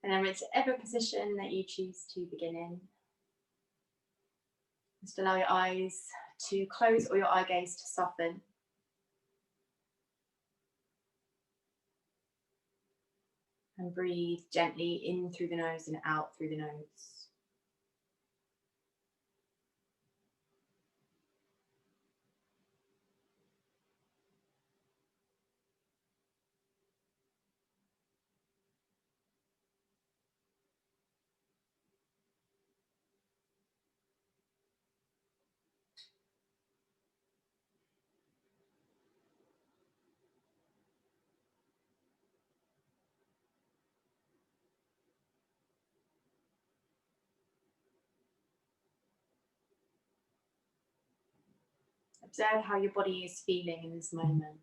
And then whichever position that you choose to begin in, just allow your eyes to close or your eye gaze to soften. And breathe gently in through the nose and out through the nose. Observe how your body is feeling in this moment.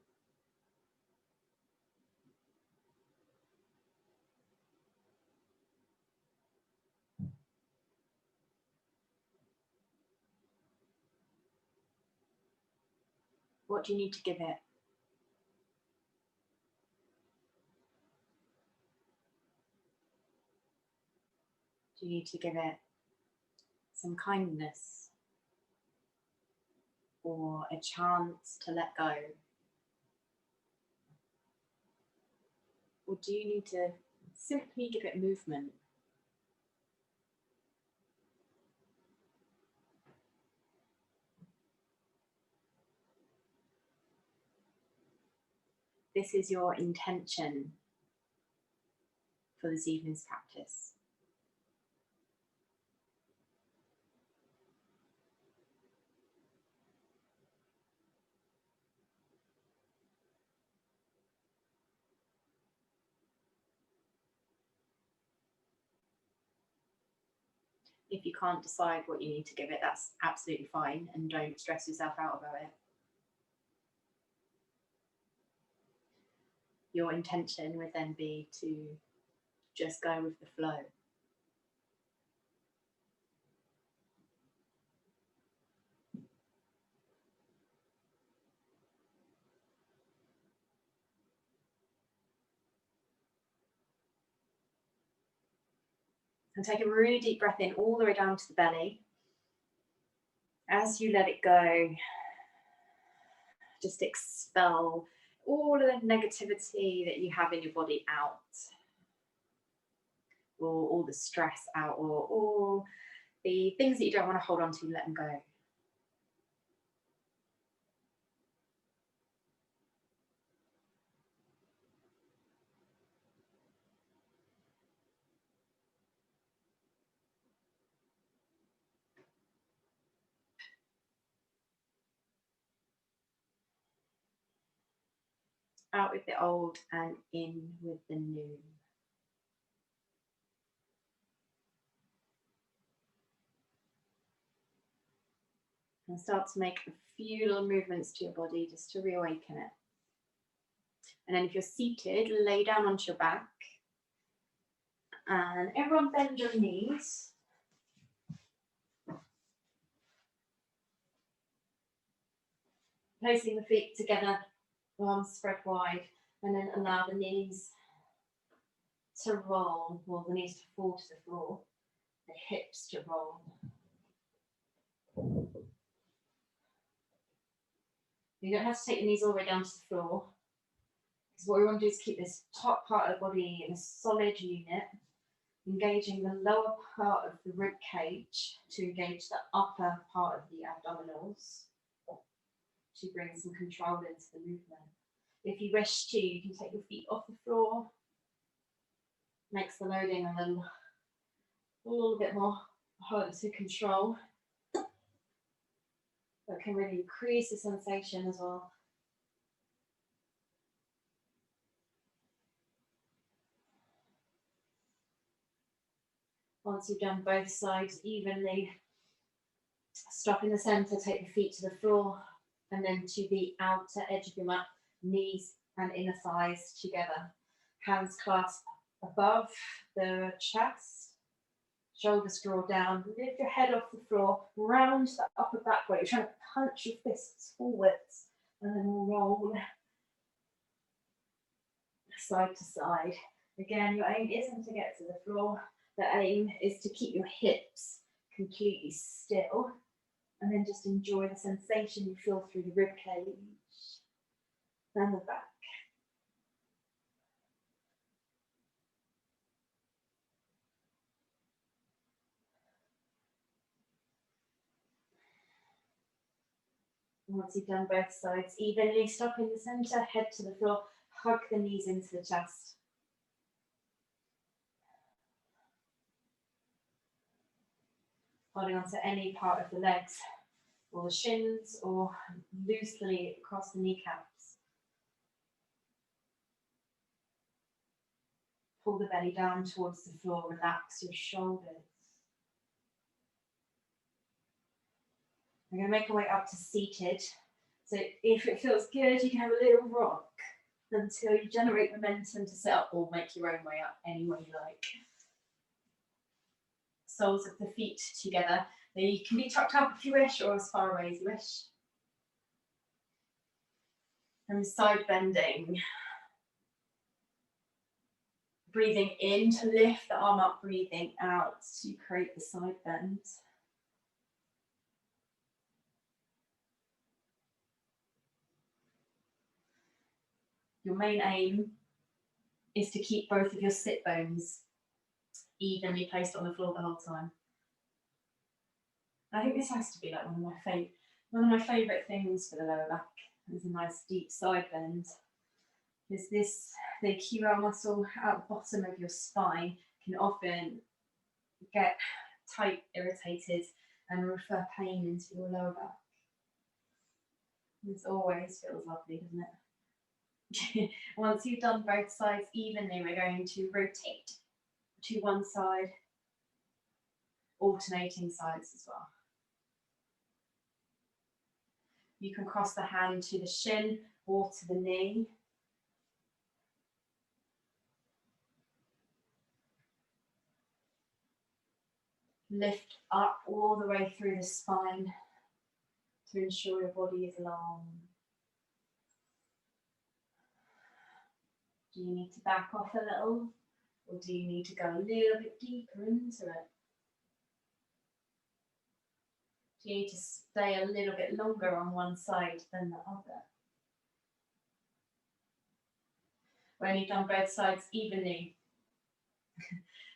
What do you need to give it? Do you need to give it some kindness or a chance to let go? Or do you need to simply give it movement? This is your intention for this evening's practice. If you can't decide what you need to give it, that's absolutely fine, and don't stress yourself out about it. Your intention would then be to just go with the flow. And take a really deep breath in all the way down to the belly. As you let it go, just expel all of the negativity that you have in your body out, or all the stress out, or all the things that you don't want to hold on to, let them go. Out with the old and in with the new. And start to make a few little movements to your body just to reawaken it. And then if you're seated, lay down onto your back. And everyone bend your knees. Placing the feet together, arms spread wide, and then allow the knees to roll, or the knees to fall to the floor, the hips to roll. You don't have to take the knees all the way down to the floor, because what we want to do is keep this top part of the body in a solid unit, engaging the lower part of the rib cage to engage the upper part of the abdominals, to bring some control into the movement. If you wish to, you can take your feet off the floor. Makes the loading a little bit more harder to control, but can really increase the sensation as well. Once you've done both sides evenly, stop in the center, take the feet to the floor, and then to the outer edge of your mat, knees and inner thighs together. Hands clasped above the chest, shoulders draw down, lift your head off the floor, round the upper back body. You're trying to punch your fists forwards and then roll side to side. Again, your aim isn't to get to the floor. The aim is to keep your hips completely still and then just enjoy the sensation you feel through the rib cage and the back. Once you've done both sides evenly, stop in the center, head to the floor, hug the knees into the chest. Holding onto any part of the legs or the shins or loosely across the kneecaps. Pull the belly down towards the floor, relax your shoulders. We're going to make our way up to seated. So if it feels good, you can have a little rock until you generate momentum to sit up, or make your own way up any way you like. Soles of the feet together. They can be tucked up if you wish, or as far away as you wish. And side bending. Breathing in to lift the arm up, breathing out to create the side bend. Your main aim is to keep both of your sit bones evenly placed on the floor the whole time. I think this has to be like one of my favourite things for the lower back. Is a nice deep side bend. Is this the QL muscle at the bottom of your spine can often get tight, irritated, and refer pain into your lower back. This always feels lovely, doesn't it? Once you've done both sides evenly, we're going to rotate to one side, alternating sides as well. You can cross the hand to the shin or to the knee. Lift up all the way through the spine to ensure your body is long. Do you need to back off a little, or do you need to go a little bit deeper into it? Do you need to stay a little bit longer on one side than the other? When you've done both sides evenly,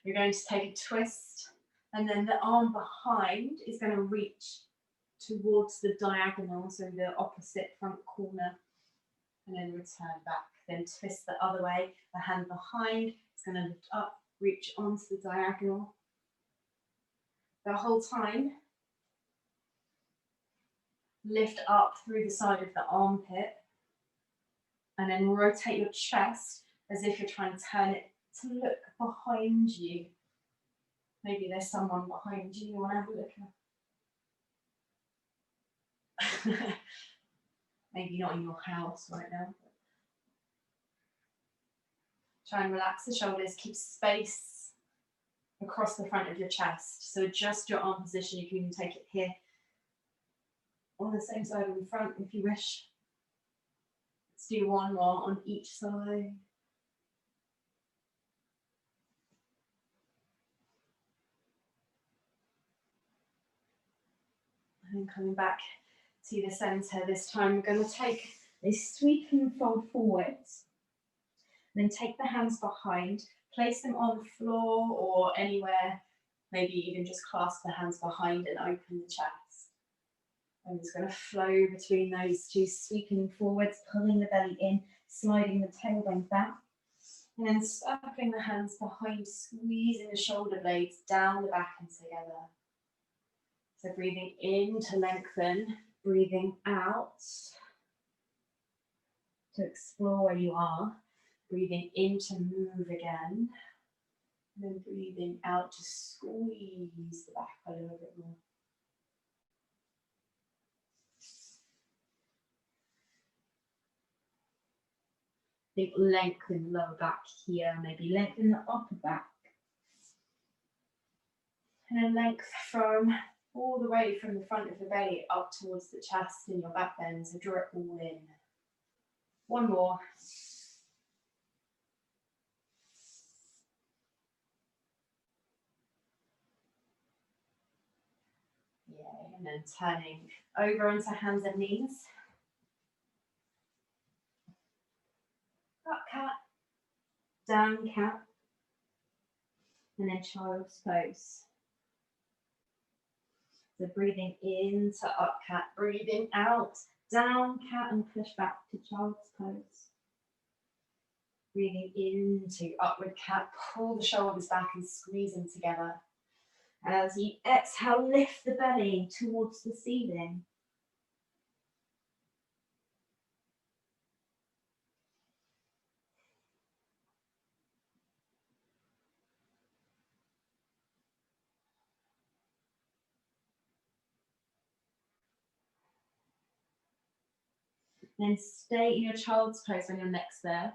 you're going to take a twist, and then the arm behind is going to reach towards the diagonal, so the opposite front corner, and then return back. Then twist the other way, the hand behind is going to lift up, reach onto the diagonal. The whole time, lift up through the side of the armpit, and then rotate your chest as if you're trying to turn it to look behind you. Maybe there's someone behind you want to have a look at. Maybe not in your house right now. Try and relax the shoulders, keep space across the front of your chest. So adjust your arm position. You can even take it here on the same side of the front if you wish. Let's do one more on each side. And then coming back to the center, this time we're going to take a sweep and fold forwards. Then take the hands behind, place them on the floor or anywhere, maybe even just clasp the hands behind and open the chest. I'm just going to flow between those two, sweeping forwards, pulling the belly in, sliding the tailbone back, and then circling the hands behind, squeezing the shoulder blades down the back and together. So breathing in to lengthen, breathing out to explore where you are, breathing in to move again, and then breathing out to squeeze the back a little bit more. Think lengthen the lower back here, maybe lengthen the upper back. And then length from all the way from the front of the belly up towards the chest and your back bend, so draw it all in. One more. open and turning over onto hands and knees. Up cat, down cat, and then child's pose. So breathing into up cat, breathing out, down cat, and push back to child's pose. Breathing into upward cat, pull the shoulders back and squeeze them together. As you exhale, lift the belly towards the ceiling. Then stay in your child's pose when you're next there.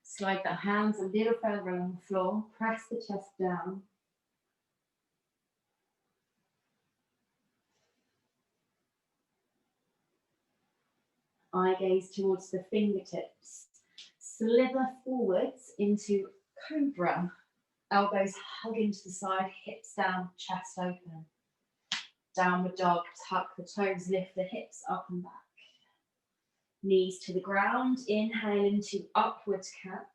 Slide the hands a little further along the floor. Press the chest down. Eye gaze towards the fingertips. Slither forwards into cobra. Elbows hug into the side, hips down, chest open. Downward dog, tuck the toes, lift the hips up and back. Knees to the ground, inhale into upward cat.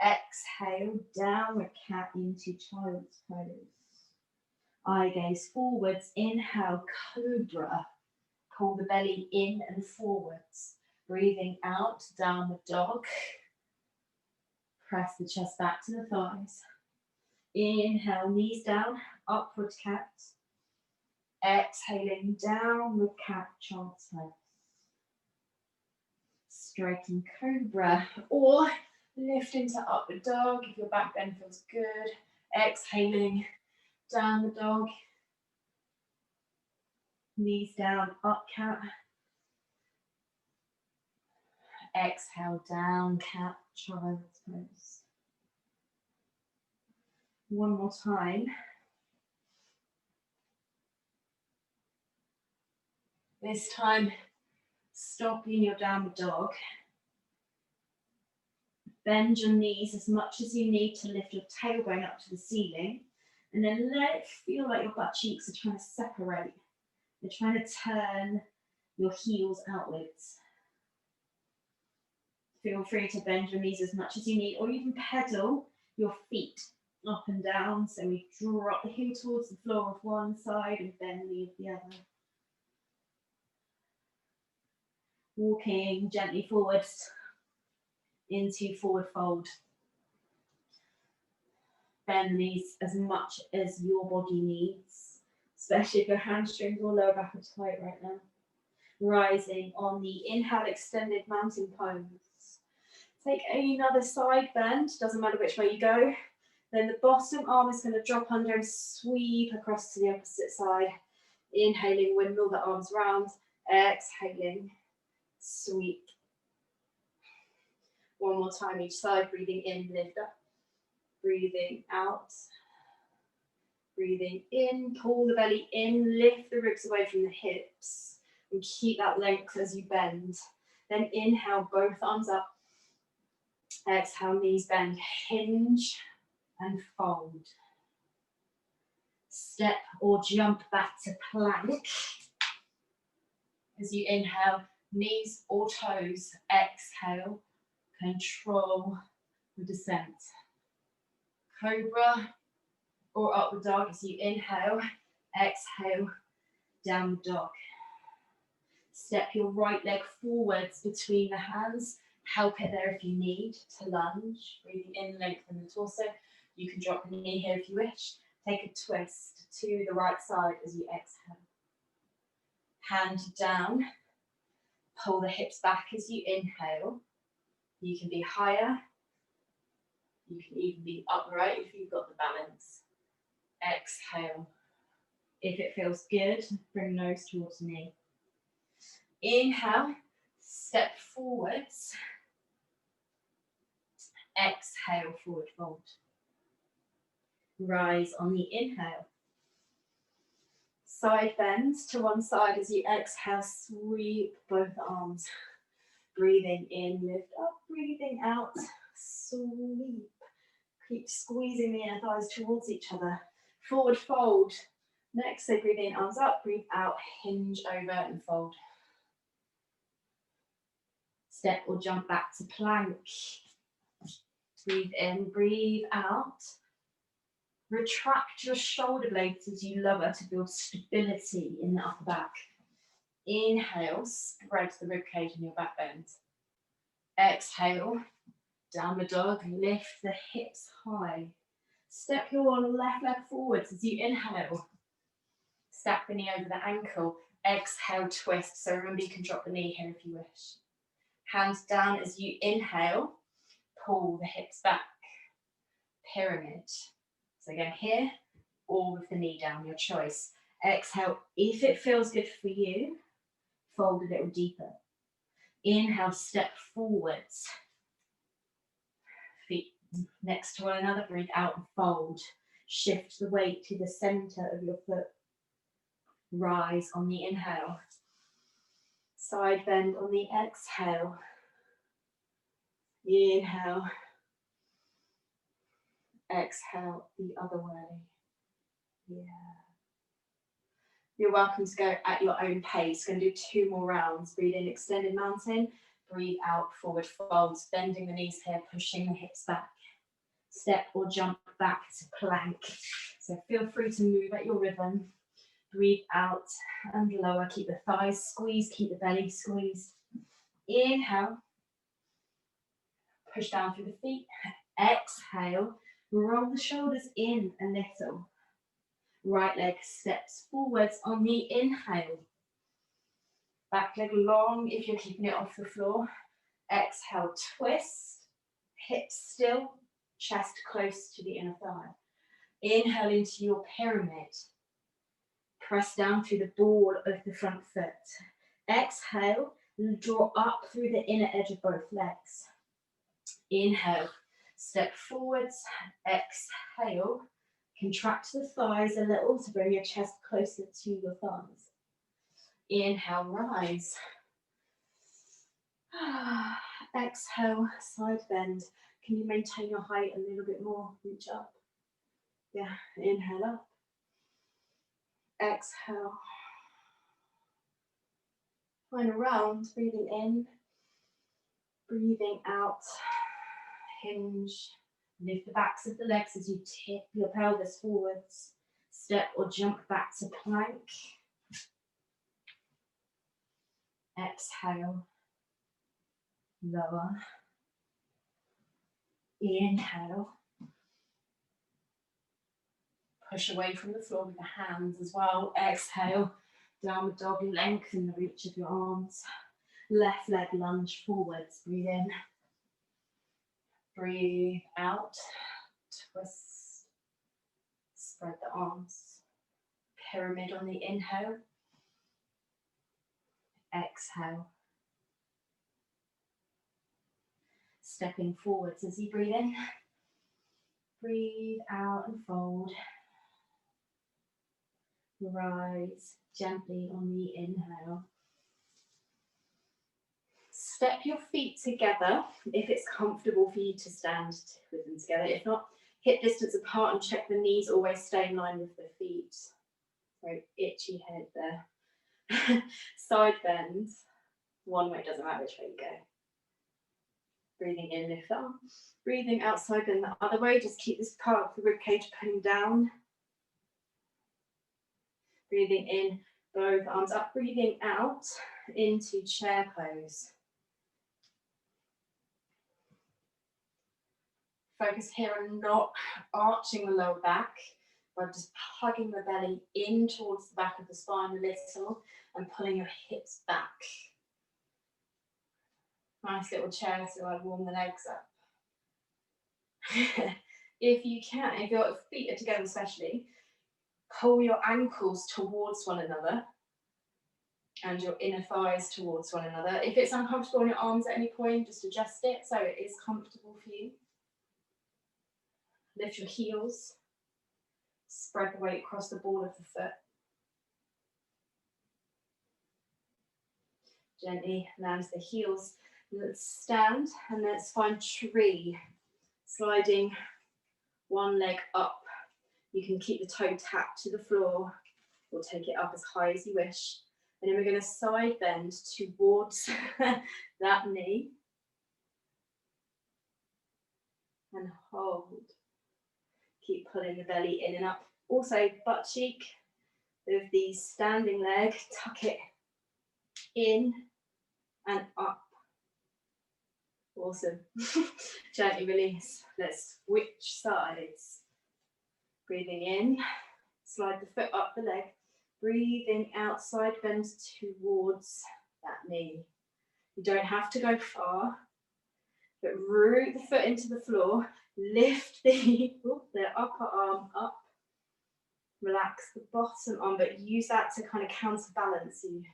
Exhale, downward cat into child's pose. Eye gaze forwards, inhale, cobra. Pull the belly in and forwards. Breathing out, downward dog. Press the chest back to the thighs. Inhale, knees down, upward cat. Exhaling, downward cat, child's pose. Straighten cobra, or lift into upward dog if your back bend feels good. Exhaling, downward dog. Knees down, up cat. Exhale, down cat, child's pose. One more time. This time, stop in your downward dog. Bend your knees as much as you need to lift your tailbone up to the ceiling. And then let it feel like your butt cheeks are trying to separate. You're trying to turn your heels outwards. Feel free to bend your knees as much as you need, or even pedal your feet up and down. So we drop the heel towards the floor of one side and bend the knee of the other. Walking gently forwards into forward fold. Bend the knees as much as your body needs, especially if your hamstrings or lower back are tight right now. Rising on the inhale, extended mountain pose. Take another side bend, doesn't matter which way you go. Then the bottom arm is going to drop under and sweep across to the opposite side. Inhaling, windmill the arms round. Exhaling, sweep. One more time each side, breathing in, lift up. Breathing out. Breathing in, pull the belly in, lift the ribs away from the hips. And keep that length as you bend. Then inhale, both arms up. Exhale, knees bend, hinge and fold. Step or jump back to plank. As you inhale, knees or toes, exhale, control the descent. Cobra or upward dog as you inhale, exhale, downward dog. Step your right leg forwards between the hands. Help it there if you need to lunge. Breathing in, lengthen the torso. You can drop the knee here if you wish. Take a twist to the right side as you exhale. Hand down. Pull the hips back as you inhale. You can be higher. You can even be upright if you've got the balance. Exhale. If it feels good, bring nose towards knee. Inhale, step forwards. Exhale, forward fold. Rise on the inhale. Side bends to one side as you exhale, sweep both arms. Breathing in, lift up, breathing out, sweep. Keep squeezing the inner thighs towards each other. Forward fold. Next, so breathe in, arms up, breathe out, hinge over and fold. Step or jump back to plank. Breathe in, breathe out. Retract your shoulder blades as you lower to build stability in the upper back. Inhale, spread the ribcage and your back bend. Exhale, downward dog, lift the hips high. Step your left leg forwards as you inhale. Stack the knee over the ankle. Exhale, twist. So remember you can drop the knee here if you wish. Hands down as you inhale. Pull the hips back. Pyramid. So again here, or with the knee down, your choice. Exhale, if it feels good for you, fold a little deeper. Inhale, step forwards. Feet next to one another, breathe out and fold. Shift the weight to the center of your foot. Rise on the inhale. Side bend on the exhale. Inhale. Exhale the other way. Yeah. You're welcome to go at your own pace. Going to do 2 more rounds. Breathe in, extended mountain. Breathe out, forward folds. Bending the knees here, pushing the hips back. Step or jump back to plank. So feel free to move at your rhythm. Breathe out and lower. Keep the thighs squeezed, keep the belly squeezed. Inhale. Push down through the feet. Exhale. Roll the shoulders in a little. Right leg steps forwards on the inhale. Back leg long if you're keeping it off the floor. Exhale, twist. Hips still, chest close to the inner thigh. Inhale into your pyramid. Press down through the ball of the front foot. Exhale, draw up through the inner edge of both legs. Inhale, step forwards. Exhale, contract the thighs a little to bring your chest closer to your thighs. Inhale, rise. Exhale, side bend. Can you maintain your height a little bit more? Reach up. Yeah, inhale up. Exhale. Final round, breathing in, breathing out. Hinge. Lift the backs of the legs as you tip your pelvis forwards. Step or jump back to plank. Exhale. Lower. Inhale. Push away from the floor with the hands as well. Exhale. Downward dog, lengthen the reach of your arms. Left leg lunge forwards. Breathe in. Breathe out. Twist. Spread the arms. Pyramid on the inhale. Exhale. Stepping forwards as you breathe in. Breathe out and fold. Rise gently on the inhale. Step your feet together if it's comfortable for you to stand with them together. If not, hip distance apart and check the knees always stay in line with the feet. Very itchy head there. Side bend. One way, doesn't matter which way you go. Breathing in, lift arm. Breathing outside, bend the other way. Just keep this part of the ribcage pulling down. Breathing in, both arms up. Breathing out into chair pose. Focus here on not arching the lower back, but just hugging the belly in towards the back of the spine a little and pulling your hips back. Nice little chair so I warm the legs up. If you can, if your feet are together especially, pull your ankles towards one another and your inner thighs towards one another. If it's uncomfortable on your arms at any point, just adjust it so it is comfortable for you. Lift your heels. Spread the weight across the ball of the foot. Gently land the heels. Let's stand and let's find tree. Sliding one leg up. You can keep the toe tapped to the floor or take it up as high as you wish. And then we're going to side bend towards that knee. And hold. Keep pulling the belly in and up. Also, butt cheek of the standing leg, tuck it in and up. Awesome. Gently release. Let's switch sides. Breathing in, slide the foot up the leg. Breathing out, side bend towards that knee. You don't have to go far, but root the foot into the floor. Lift the upper arm up. Relax the bottom arm, but use that to kind of counterbalance you.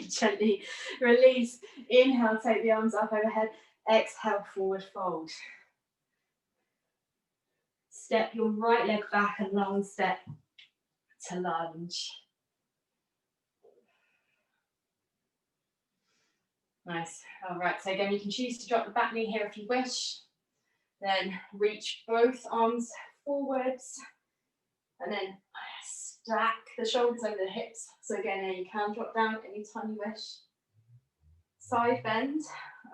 Gently release. Inhale, take the arms up overhead. Exhale, forward fold. Step your right leg back, a long step to lunge. Nice. All right, so again, you can choose to drop the back knee here if you wish. Then reach both arms forwards. And then stack the shoulders over the hips. So again, you can drop down anytime you wish. Side bend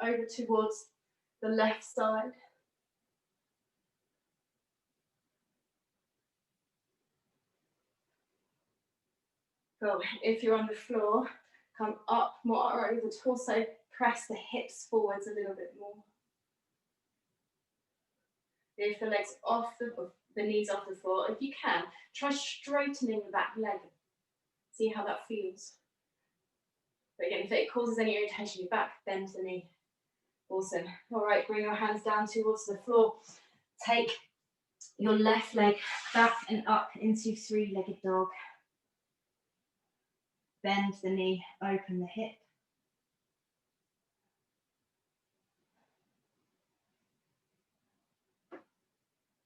over towards the left side. Cool. If you're on the floor, come up more over the torso, press the hips forwards a little bit more. If the legs off the knees off the floor, if you can, try straightening the back leg. See how that feels. But again, if it causes any irritation in your back, bend the knee. Awesome. All right, bring your hands down towards the floor. Take your left leg back and up into three-legged dog. Bend the knee, open the hip.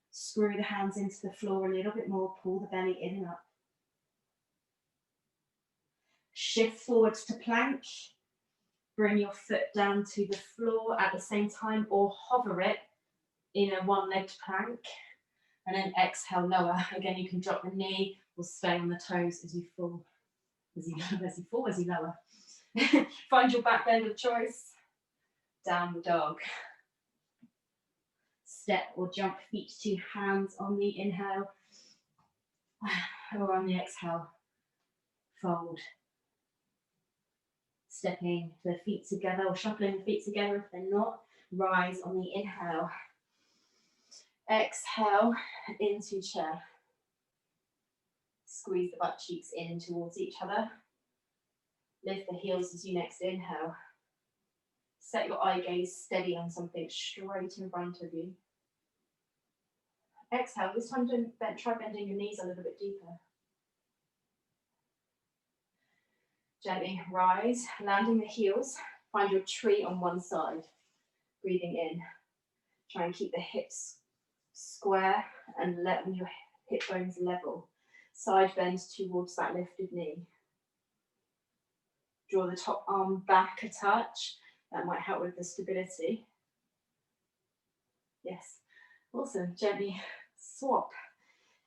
Screw the hands into the floor a little bit more, pull the belly in and up. Shift forwards to plank. Bring your foot down to the floor at the same time or hover it in a one-legged plank. And then exhale, lower. Again, you can drop the knee or stay on the toes as you fall. As you lower. Find your back bend of choice. Downward dog. Step or jump feet to hands on the inhale. Or on the exhale, fold. Stepping the feet together or shuffling the feet together if they're not. Rise on the inhale. Exhale into chair. Squeeze the butt cheeks in towards each other. Lift the heels as you next inhale. Set your eye gaze steady on something straight in front of you. Exhale, this time try bending your knees a little bit deeper. Gently rise, landing the heels. Find your tree on one side. Breathing in. Try and keep the hips square and let your hip bones level. Side bend towards that lifted knee. Draw the top arm back a touch. That might help with the stability. Yes. Awesome. Gently swap.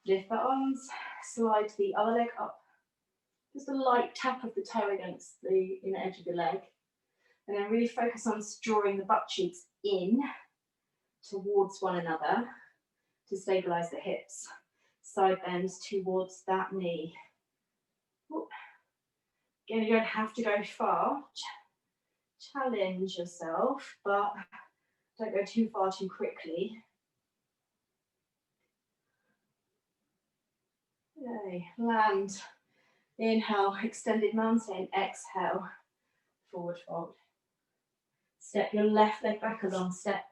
Lift the arms. Slide the other leg up. Just a light tap of the toe against the inner edge of the leg. And then really focus on drawing the butt cheeks in towards one another to stabilize the hips. Side bends towards that knee. Again, you don't have to go far. Challenge yourself, but don't go too far too quickly. Okay, land. Inhale, extended mountain. Exhale, forward fold. Step your left leg back a long step.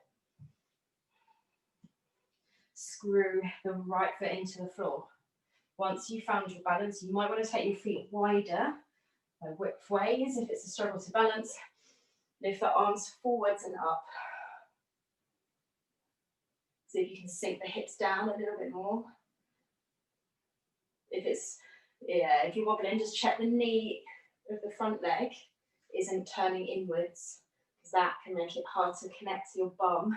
Screw the right foot into the floor. Once you've found your balance, you might want to take your feet wider by width ways if it's a struggle to balance. Lift the arms forwards and up. So you can sink the hips down a little bit more. If you're wobbling, just check the knee of the front leg isn't turning inwards, because that can make it hard to connect to your bum.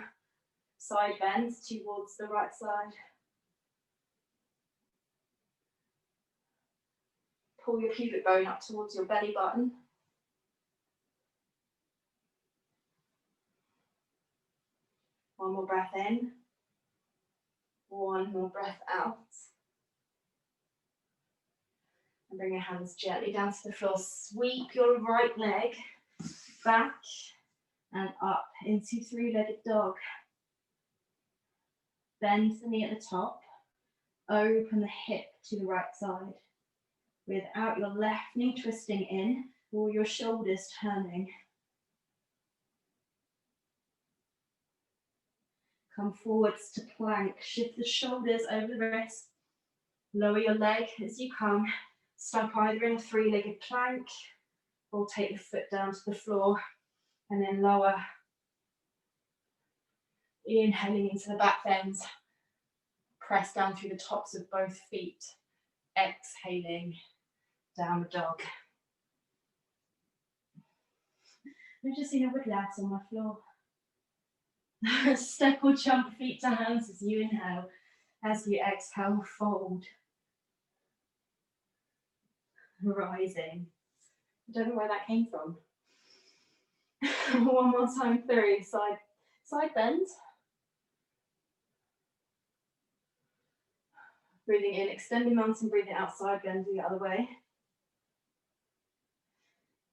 Side bend towards the right side. Pull your pubic bone up towards your belly button. One more breath in. One more breath out. And bring your hands gently down to the floor. Sweep your right leg back and up into three-legged dog. Bend the knee at the top. Open the hip to the right side. Without your left knee twisting in or your shoulders turning. Come forwards to plank. Shift the shoulders over the wrist. Lower your leg as you come. Stop either in a three-legged plank or take the foot down to the floor and then lower. Inhaling into the back bend. Press down through the tops of both feet. Exhaling, downward dog. I've just seen a woodlouse on my floor. Step or jump feet to hands as you inhale. As you exhale, fold. Rising. I don't know where that came from. One more time through. Side bend. Breathing in, extending mountain, breathing out, side bend the other way.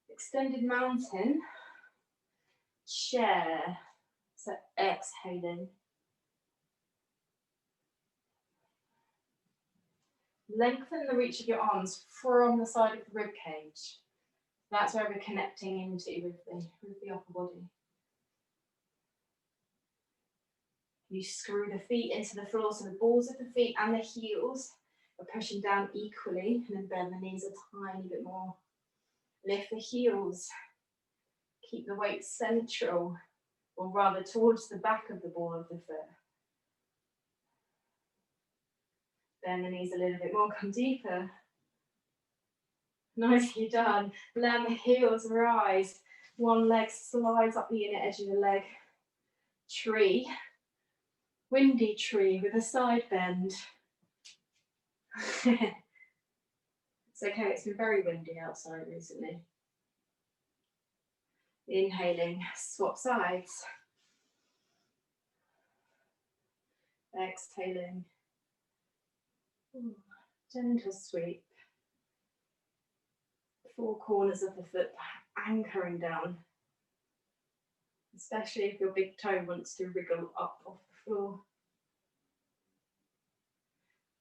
Extended mountain, chair, so exhaling. Lengthen the reach of your arms from the side of the rib cage. That's where we're connecting into with the upper body. You screw the feet into the floor, so the balls of the feet and the heels are pushing down equally, and then bend the knees a tiny bit more. Lift the heels. Keep the weight central, or rather towards the back of the ball of the foot. Bend the knees a little bit more, come deeper. Nicely done. Let the heels rise. One leg slides up the inner edge of the leg. Tree. Windy tree with a side bend. It's okay, it's been very windy outside recently. Inhaling, swap sides. Exhaling. Gentle sweep. Four corners of the foot anchoring down. Especially if your big toe wants to wriggle up off the floor.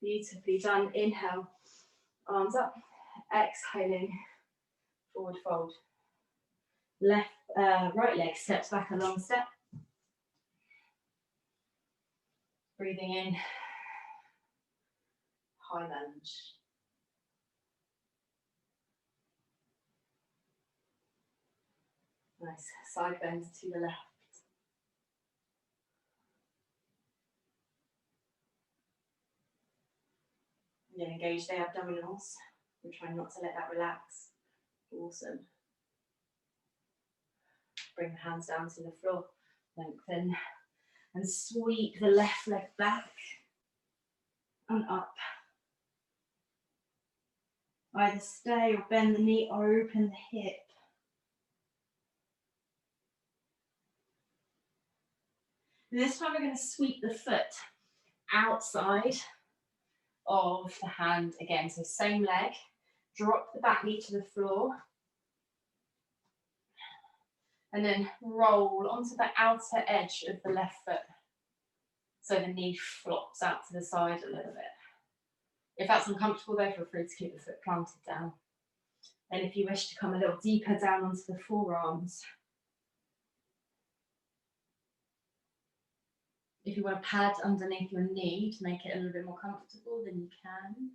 Beautifully done. Inhale, arms up. Exhaling, forward fold. Right leg steps back a long step. Breathing in, high lunge. Nice, side bend to the left. And then engage the abdominals. We're trying not to let that relax. Awesome. Bring the hands down to the floor. Lengthen. And sweep the left leg back and up. Either stay or bend the knee or open the hip. This time we're going to sweep the foot outside of the hand again. So same leg, drop the back knee to the floor. And then roll onto the outer edge of the left foot. So the knee flops out to the side a little bit. If that's uncomfortable though, feel free to keep the foot planted down. And if you wish to come a little deeper down onto the forearms. If you want a pad underneath your knee to make it a little bit more comfortable, then you can.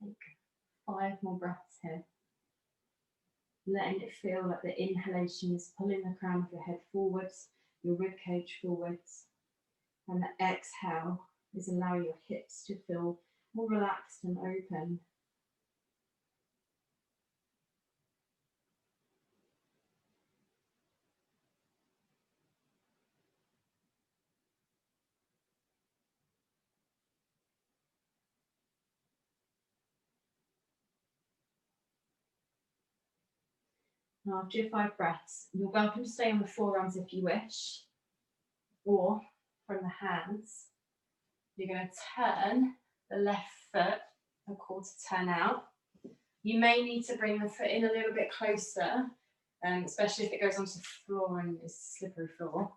Take 5 more breaths here. Letting it feel like the inhalation is pulling the crown of your head forwards. your rib cage forwards. And the exhale is allow your hips to feel more relaxed and open. Now, after your 5 breaths, you're welcome to stay on the forearms if you wish, or from the hands, you're going to turn the left foot a quarter turn out. You may need to bring the foot in a little bit closer, especially if it goes onto the floor and it's a slippery floor,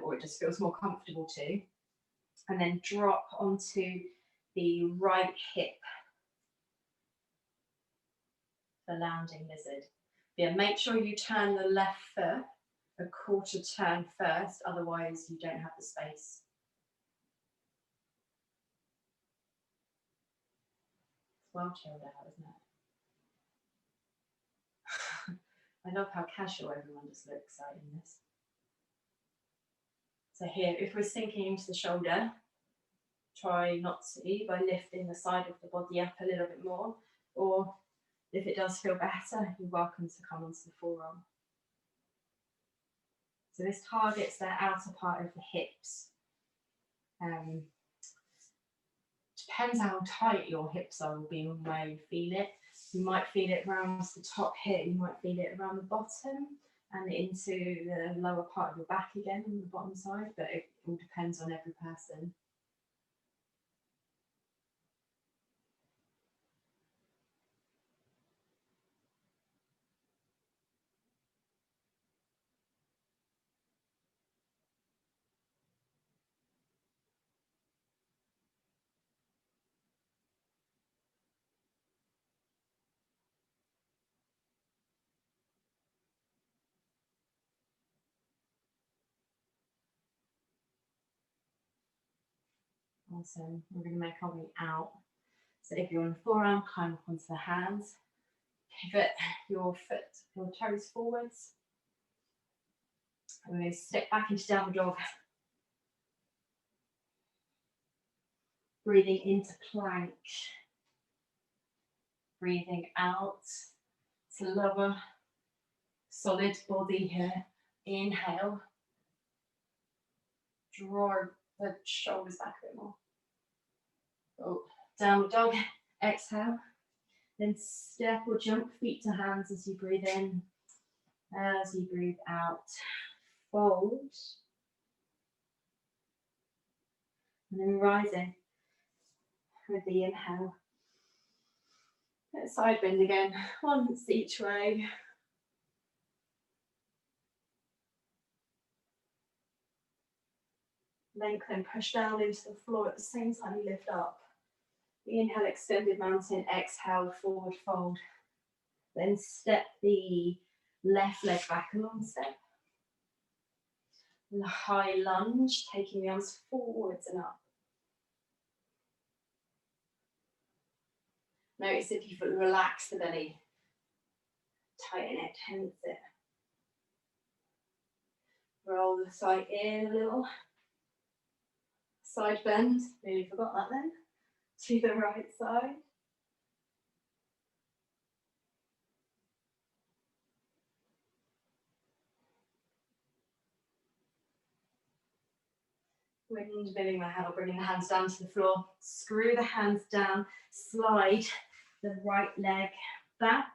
or it just feels more comfortable too. And then drop onto the right hip, the lounging lizard. Yeah, make sure you turn the left foot a quarter turn first, otherwise you don't have the space. It's well chilled out, isn't it? I love how casual everyone just looks out in this. So here, if we're sinking into the shoulder, try not to by lifting the side of the body up a little bit more, or if it does feel better, you're welcome to come onto the forearm. So this targets the outer part of the hips. Depends how tight your hips are will be on where you feel it. You might feel it around the top here, you might feel it around the bottom and into the lower part of your back again on the bottom side, but it all depends on every person. Awesome. We're going to make our way out. So if you're on the forearm, climb up onto the hands. Pivot your toes forwards. And we're going to step back into downward dog. Breathing into plank. Breathing out to lower solid body here. Inhale. Draw the shoulders back a bit more. Oh, downward dog. Exhale. Then step or jump feet to hands as you breathe in. As you breathe out, fold. And then rising with the inhale. Side bend again, once each way. Lengthen, push down into the floor at the same time you lift up. Inhale, extended mountain. Exhale, forward fold. Then step the left leg back a long step. High lunge, taking the arms forwards and up. Notice if you relax the belly. Tighten it, tense it. Roll the side in a little. Side bend, nearly forgot that then. To the right side. Windmilling my hand or bringing the hands down to the floor. Screw the hands down, slide the right leg back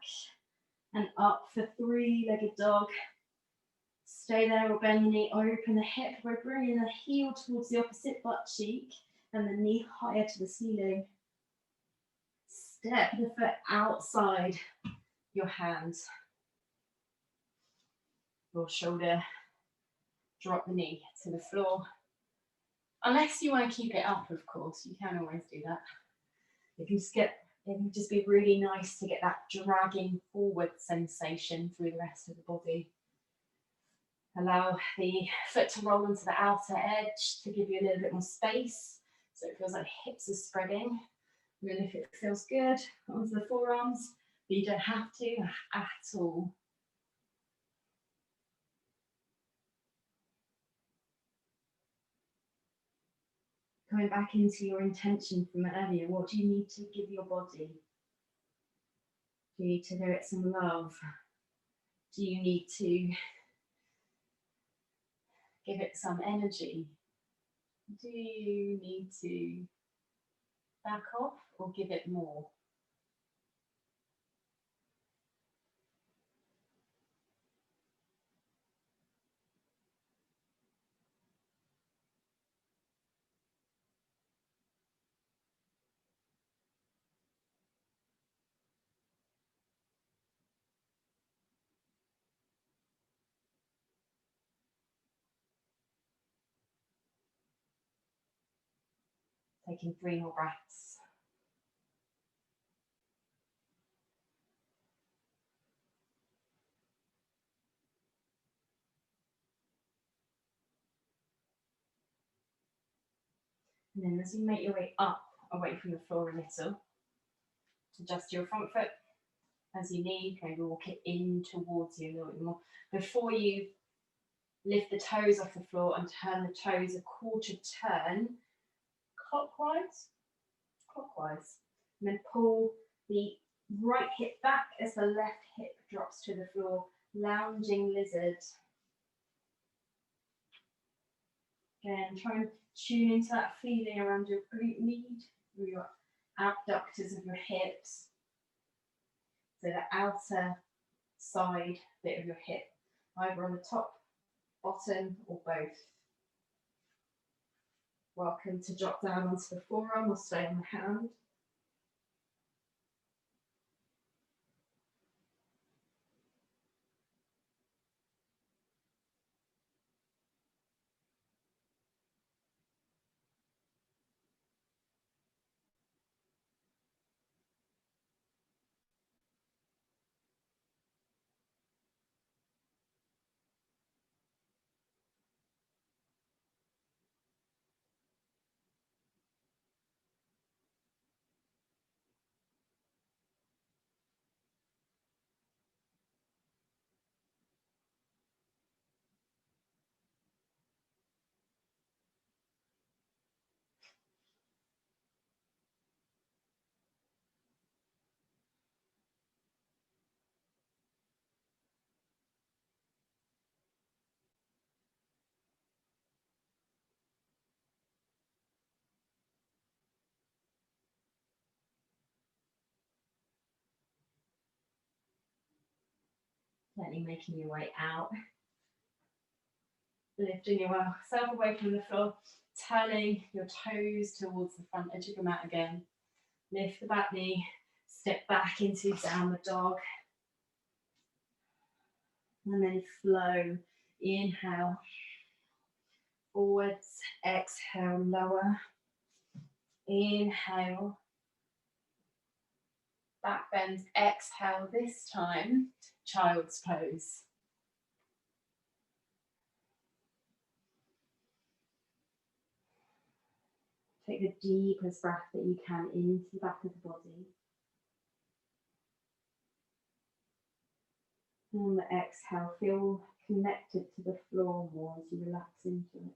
and up for 3-legged dog. Stay there or bend the knee, open the hip. We're bringing the heel towards the opposite butt cheek and the knee higher to the ceiling. Step the foot outside your hands. Your shoulder, drop the knee to the floor. Unless you want to keep it up, of course, you can always do that. It can just be really nice to get that dragging forward sensation through the rest of the body. Allow the foot to roll into the outer edge to give you a little bit more space, so it feels like hips are spreading. And then if it feels good, onto the forearms, but you don't have to at all. Going back into your intention from earlier, what do you need to give your body? Do you need to give it some love? Do you need to give it some energy? Do you need to back off or give it more? Taking 3 more breaths. And then as you make your way up, away from the floor a little, adjust your front foot as you need, maybe walk it in towards you a little bit more. Before you lift the toes off the floor and turn the toes a quarter turn, clockwise, and then pull the right hip back as the left hip drops to the floor, lounging lizard. Again, try and tune into that feeling around your glute med, your abductors of your hips. So the outer side bit of your hip, either on the top, bottom, or both. Welcome to drop down onto the forearm or stay on the hand. Gently making your way out. Lifting yourself away from the floor, turning your toes towards the front edge of your mat again. Lift the back knee, step back into downward dog. And then flow. Inhale, forwards, exhale, lower. Inhale, back bend, exhale, this time, child's pose. Take the deepest breath that you can into the back of the body. And on the exhale, feel connected to the floor more as you relax into it.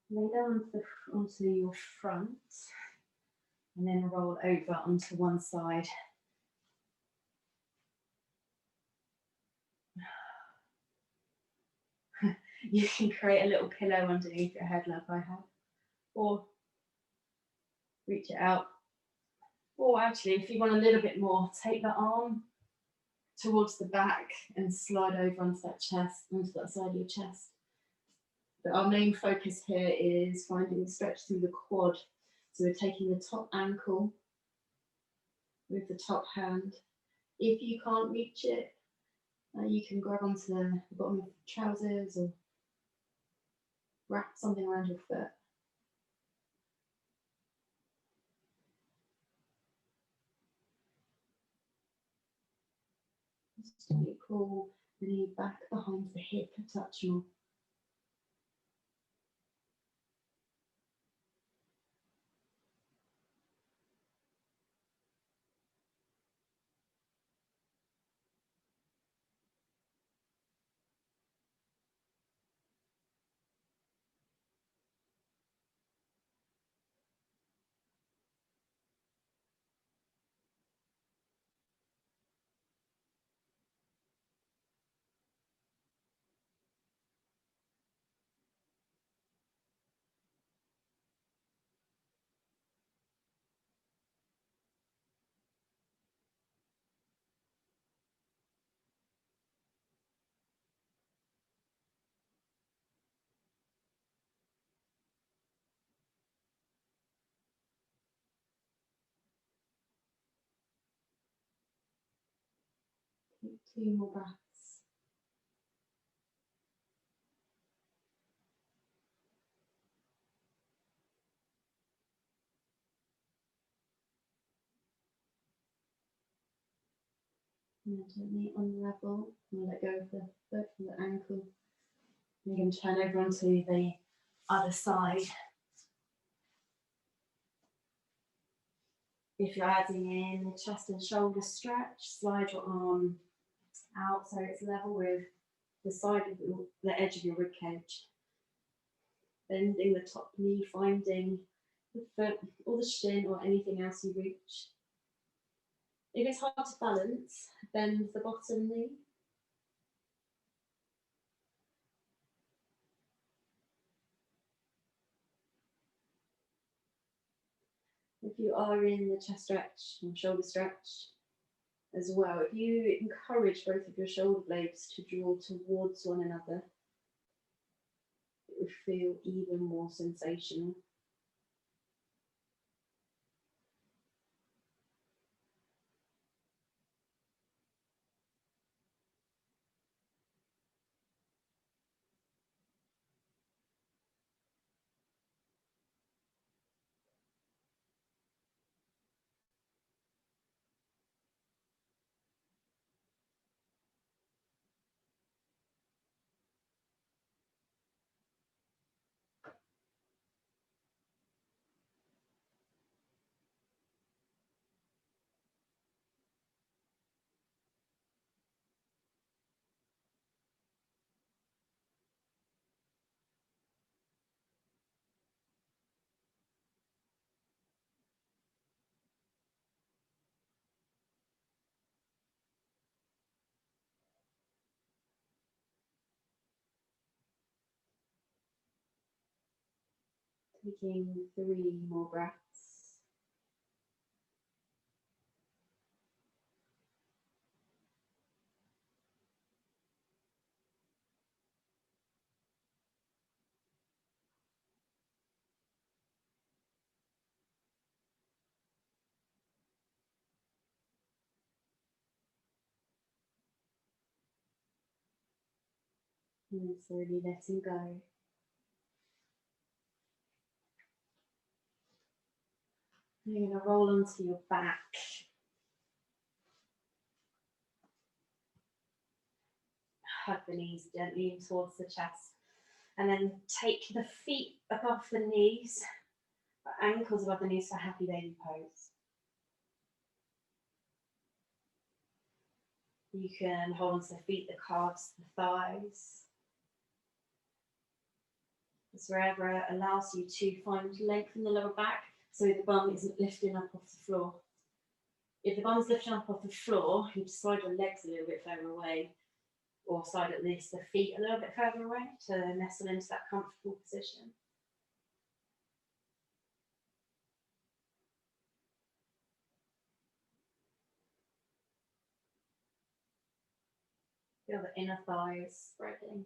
Lay down onto your front and then roll over onto one side. You can create a little pillow underneath your head like I have, or reach it out. Or actually, if you want a little bit more, take the arm towards the back and slide over onto that chest, onto that side of your chest. But our main focus here is finding the stretch through the quad. So we're taking the top ankle with the top hand. If you can't reach it, you can grab onto the bottom of the trousers or wrap something around your foot. Slowly pull the knee back behind the hip a touch more. Take 2 more breaths. And gently unravel and let go of the foot and the ankle. You're going to turn over onto the other side. If you're adding in the chest and shoulder stretch, slide your arm out so it's level with the side of the edge of your rib cage. Bending the top knee, finding the foot or the shin or anything else you reach. If it's hard to balance, bend the bottom knee. If you are in the chest stretch and shoulder stretch as well, if you encourage both of your shoulder blades to draw towards one another, it would feel even more sensational. Taking 3 more breaths. And slowly letting go. You're going to roll onto your back. Hug the knees gently in towards the chest. And then take the feet above the knees, the ankles above the knees for happy baby pose. You can hold onto the feet, the calves, the thighs. It's wherever it allows you to find length in the lower back so the bum isn't lifting up off the floor. If the bum's lifting up off the floor, you slide your legs a little bit further away, or slide at least the feet a little bit further away to nestle into that comfortable position. Feel the inner thighs spreading.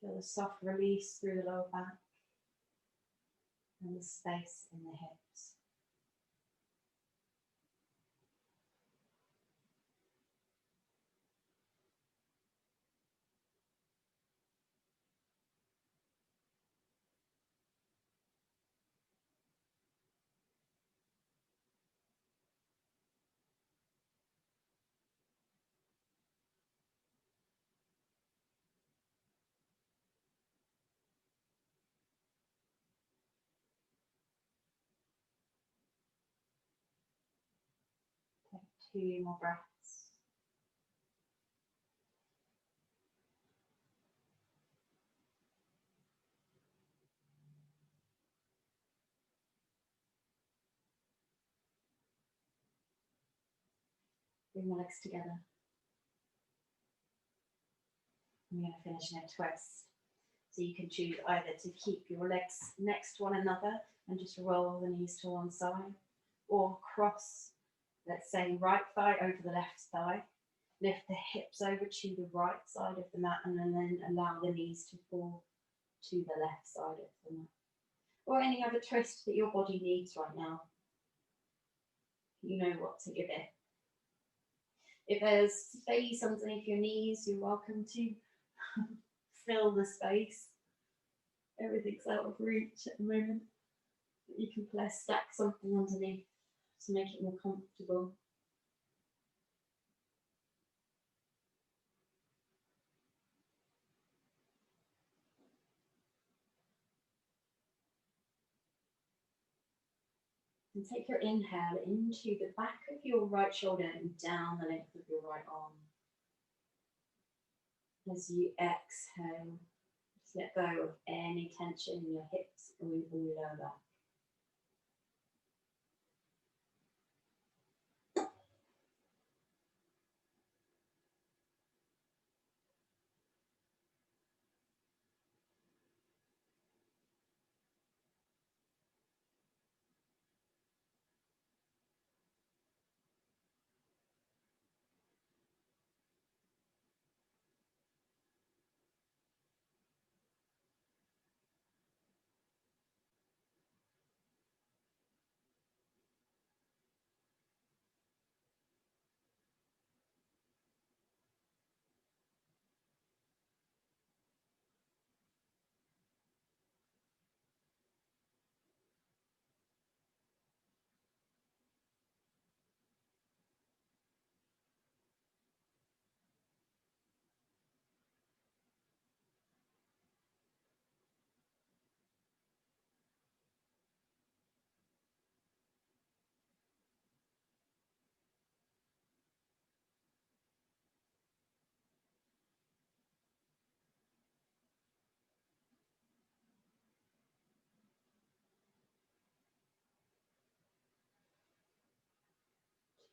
Feel the soft release through the lower back and the space in the hips. Take 2 more breaths. Bring the legs together. I'm going to finish in a twist. So you can choose either to keep your legs next to one another and just roll the knees to one side, or cross, let's say, right thigh over the left thigh, lift the hips over to the right side of the mat, and then allow the knees to fall to the left side of the mat. Or any other twist that your body needs right now. You know what to give it. If there's space underneath your knees, you're welcome to fill the space. Everything's out of reach at the moment. You can stack something underneath to make it more comfortable. And take your inhale into the back of your right shoulder and down the length of your right arm. As you exhale, just let go of any tension in your hips or in your lower back.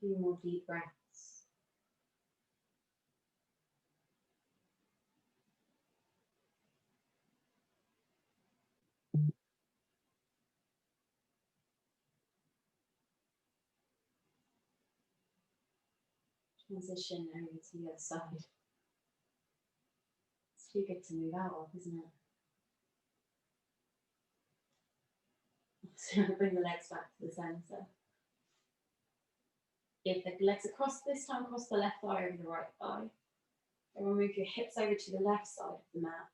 Few more deep breaths. Transition over to the other side. It's too good to move out of, isn't it? So bring the legs back to the centre. If the legs across, this time across the left thigh over the right thigh. And we'll move your hips over to the left side of the mat.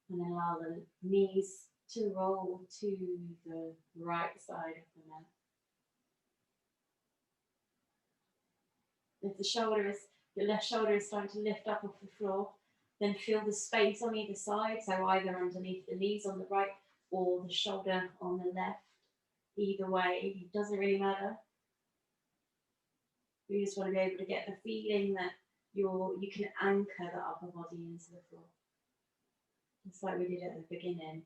And then allow the knees to roll to the right side of the mat. If the shoulder is, your left shoulder is starting to lift up off the floor, then feel the space on either side. So either underneath the knees on the right or the shoulder on the left. Either way, it doesn't really matter. You just want to be able to get the feeling that you can anchor the upper body into the floor. Just like we did at the beginning.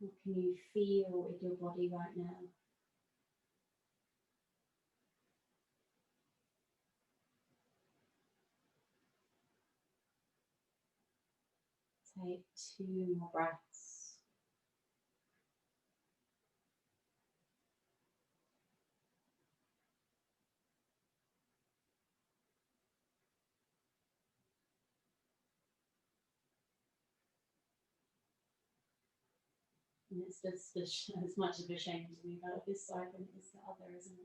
What can you feel with your body right now? Take 2 more breaths. And it's just as much of a shame to me about this side than it is the other, isn't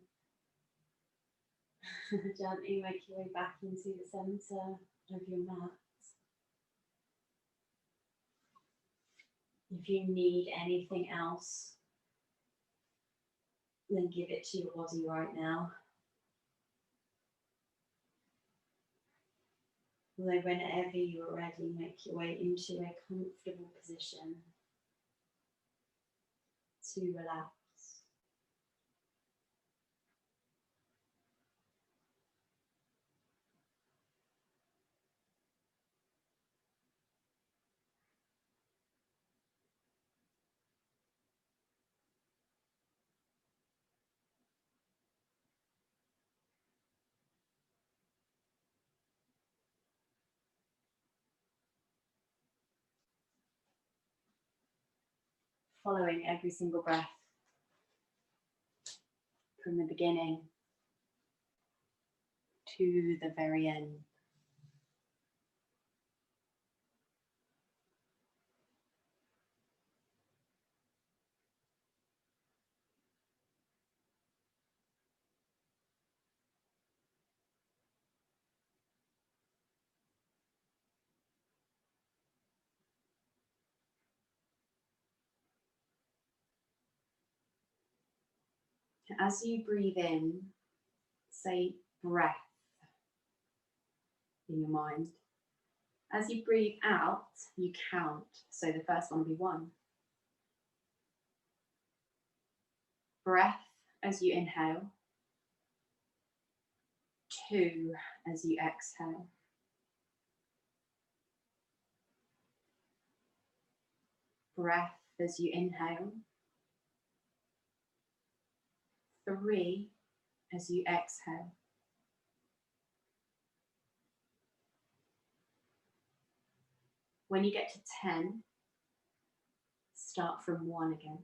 it? Gently make your way back into the centre of your mat. If you need anything else, then give it to your body right now. Although whenever you're ready, make your way into a comfortable position to relax. Following every single breath from the beginning to the very end. As you breathe in, say breath in your mind. As you breathe out, you count. So the first one will be 1. Breath as you inhale. 2 as you exhale. Breath as you inhale. 3 as you exhale. When you get to 10, start from 1 again.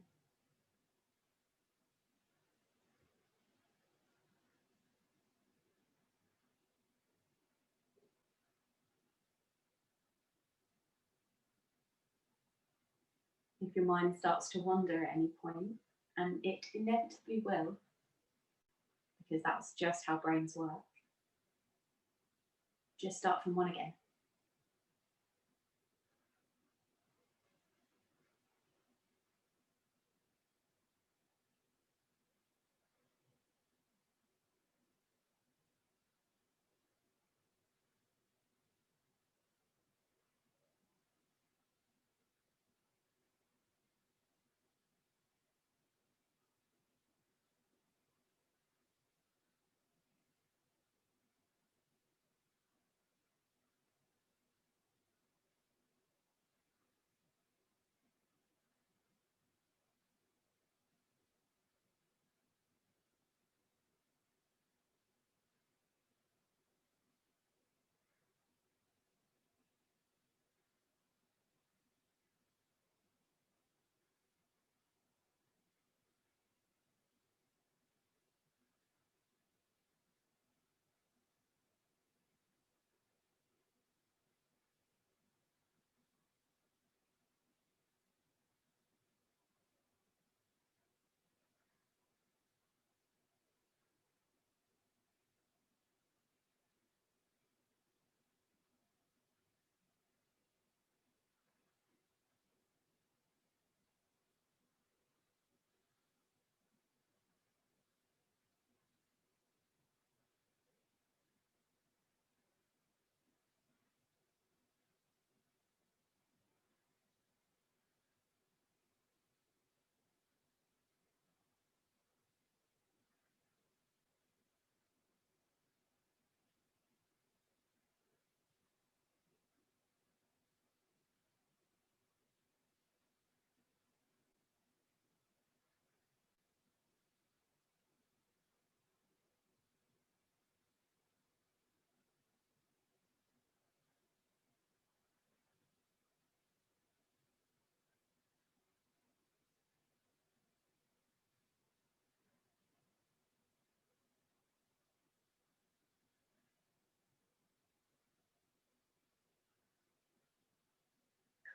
If your mind starts to wander at any point, and it inevitably will, because that's just how brains work, just start from 1 again.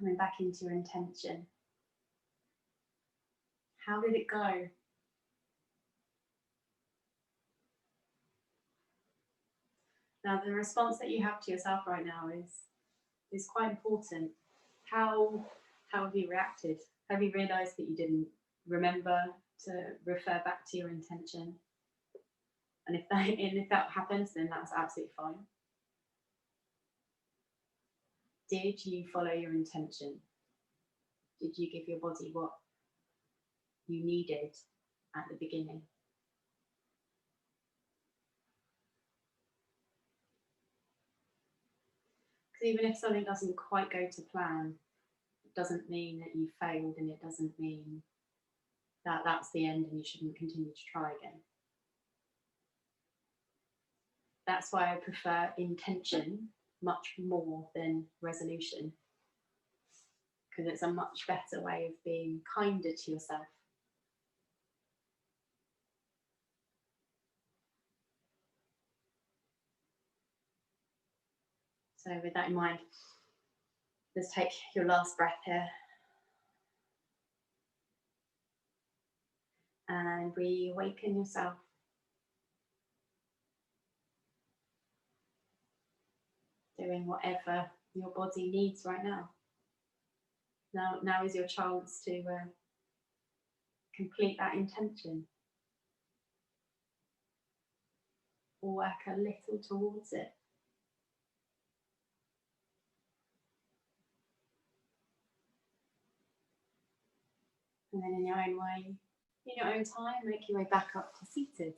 Coming back into your intention. How did it go? Now, the response that you have to yourself right now is quite important. How have you reacted? Have you realised that you didn't remember to refer back to your intention? And if that happens, then that's absolutely fine. Did you follow your intention? Did you give your body what you needed at the beginning? Because even if something doesn't quite go to plan, it doesn't mean that you failed, and it doesn't mean that that's the end and you shouldn't continue to try again. That's why I prefer intention much more than resolution, because it's a much better way of being kinder to yourself. So with that in mind, let's take your last breath here. And reawaken yourself. Doing whatever your body needs right now. Now is your chance to complete that intention. Or work a little towards it. And then in your own way, in your own time, make your way back up to seated.